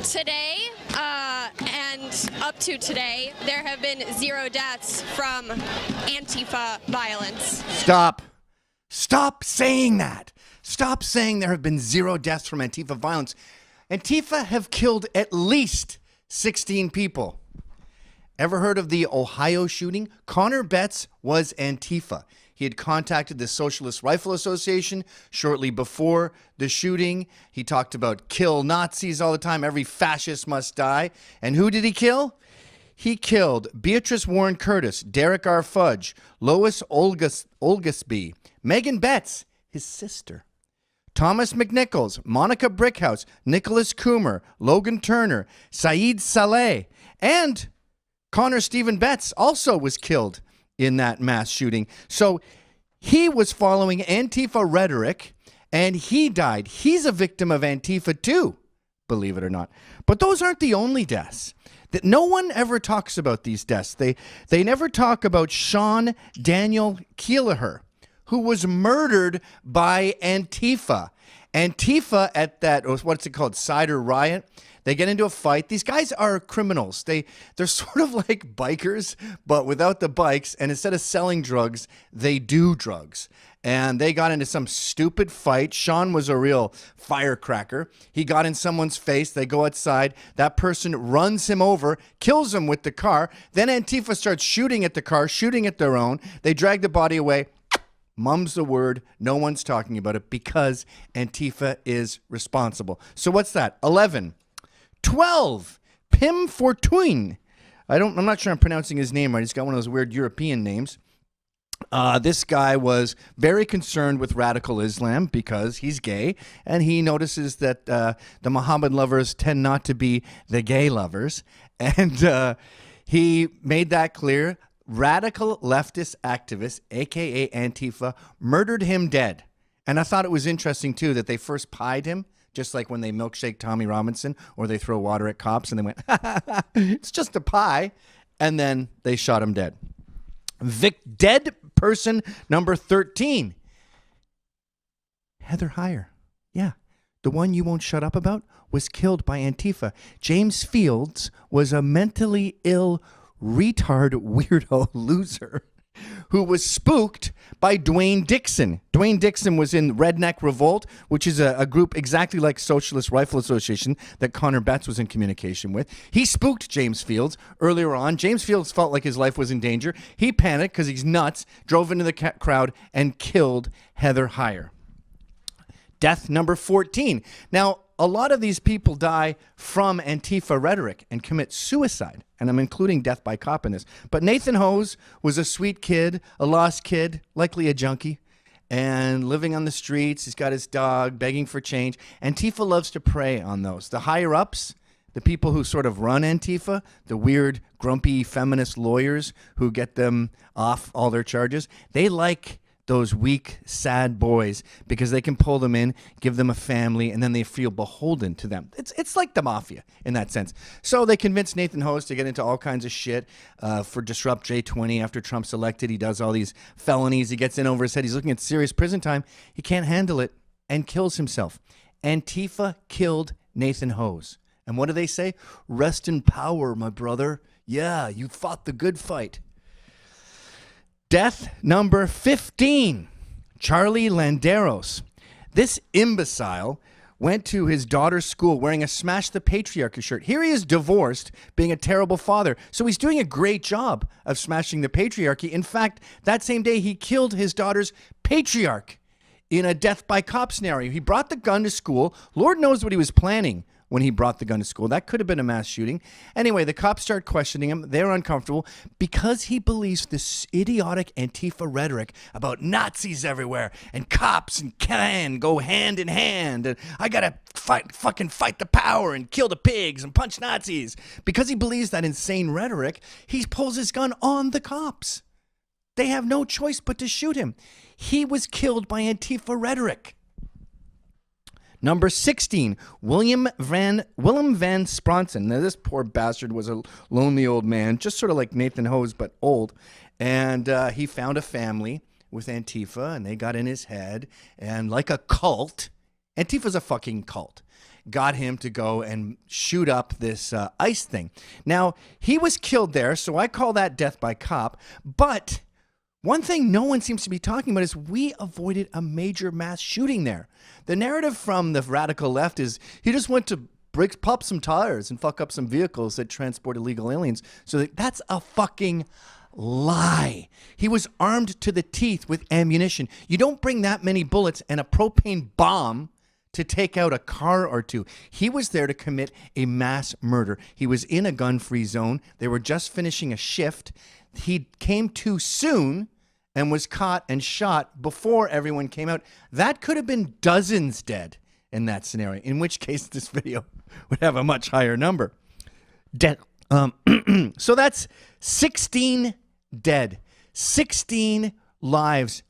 Today, and up to today, there have been 0 deaths from Antifa violence. Stop saying that. Stop saying there have been 0 deaths from Antifa violence. Antifa have killed at least 16 people. Ever heard of the Ohio shooting? Connor Betts was Antifa. He had contacted the Socialist Rifle Association shortly before the shooting. He talked about kill Nazis all the time. Every fascist must die. And who did he kill? He killed Beatrice Warren Curtis, Derek R. Fudge, Lois Olgasby, Megan Betts, his sister, Thomas McNichols, Monica Brickhouse, Nicholas Coomer, Logan Turner, Saeed Saleh, and Connor Stephen Betts also was killed in that mass shooting. So he was following Antifa rhetoric, and he died. He's a victim of Antifa too, believe it or not. But those aren't the only deaths. That no one ever talks about these deaths. They never talk about Shawn Daniel Kela, who was murdered by Antifa. Antifa at that, what's it called, Cider Riot. They get into a fight. These guys are criminals. They're sort of like bikers, but without the bikes. And instead of selling drugs, they do drugs. And they got into some stupid fight. Shawn was a real firecracker. He got in someone's face. They go outside. That person runs him over, kills him with the car. Then Antifa starts shooting at the car, shooting at their own. They drag the body away. Mum's the word. No one's talking about it because Antifa is responsible. So what's that? 11. 12. Pim Fortuyn. I'm not sure I'm pronouncing his name right. He's got one of those weird European names. This guy was very concerned with radical Islam because he's gay, and he notices that the Muhammad lovers tend not to be the gay lovers. And he made that clear. Radical leftist activists, a.k.a. Antifa, murdered him dead. And I thought it was interesting, too, that they first pied him, just like when they milkshake Tommy Robinson or they throw water at cops and they went, it's just a pie. And then they shot him dead. Dead person number 13. Heather Heyer. Yeah. The one you won't shut up about was killed by Antifa. James Fields was a mentally ill retard weirdo loser who was spooked by Dwayne Dixon. Dwayne Dixon was in Redneck Revolt, which is a group exactly like Socialist Rifle Association that Connor Betts was in communication with. He spooked James Fields earlier on. James Fields felt like his life was in danger. He panicked because he's nuts, drove into the crowd, and killed Heather Heyer. Death number 14. Now, a lot of these people die from Antifa rhetoric and commit suicide. And I'm including death by cop in this. But Nathan Hose was a sweet kid, a lost kid, likely a junkie, and living on the streets. He's got his dog, begging for change. Antifa loves to prey on those. The higher-ups, the people who sort of run Antifa, the weird, grumpy feminist lawyers who get them off all their charges, they like those weak, sad boys because they can pull them in, give them a family, and then they feel beholden to them. It's like the mafia in that sense. So they convinced Nathan Hose to get into all kinds of shit for Disrupt J20 after Trump's elected. He does all these felonies. He gets in over his head. He's looking at serious prison time. He can't handle it and kills himself. Antifa killed Nathan Hose. And what do they say? Rest in power, my brother. Yeah, you fought the good fight. Death number 15, Charlie Landeros. This imbecile went to his daughter's school wearing a Smash the Patriarchy shirt. Here he is divorced, being a terrible father. So he's doing a great job of smashing the patriarchy. In fact, that same day, he killed his daughter's patriarch in a death by cop scenario. He brought the gun to school. Lord knows what he was planning when he brought the gun to school. That could have been a mass shooting. Anyway, the cops start questioning him. They're uncomfortable because he believes this idiotic Antifa rhetoric about Nazis everywhere and cops and can go hand in hand. And I got to fucking fight the power and kill the pigs and punch Nazis. Because he believes that insane rhetoric, he pulls his gun on the cops. They have no choice but to shoot him. He was killed by Antifa rhetoric. Number 16, Willem van Spronsen. Now, this poor bastard was a lonely old man, just sort of like Nathan Hose, but old. And he found a family with Antifa, and they got in his head. And like a cult, Antifa's a fucking cult. got him to go and shoot up this ice thing. Now, he was killed there, so I call that death by cop. But one thing no one seems to be talking about is we avoided a major mass shooting there. The narrative from the radical left is he just went to pop some tires and fuck up some vehicles that transport illegal aliens. So that's a fucking lie. He was armed to the teeth with ammunition. You don't bring that many bullets and a propane bomb to take out a car or two. He was there to commit a mass murder. He was in a gun-free zone. They were just finishing a shift. He came too soon and was caught and shot before everyone came out. That could have been dozens dead in that scenario, in which case this video would have a much higher number. So that's 16 dead, 16 lives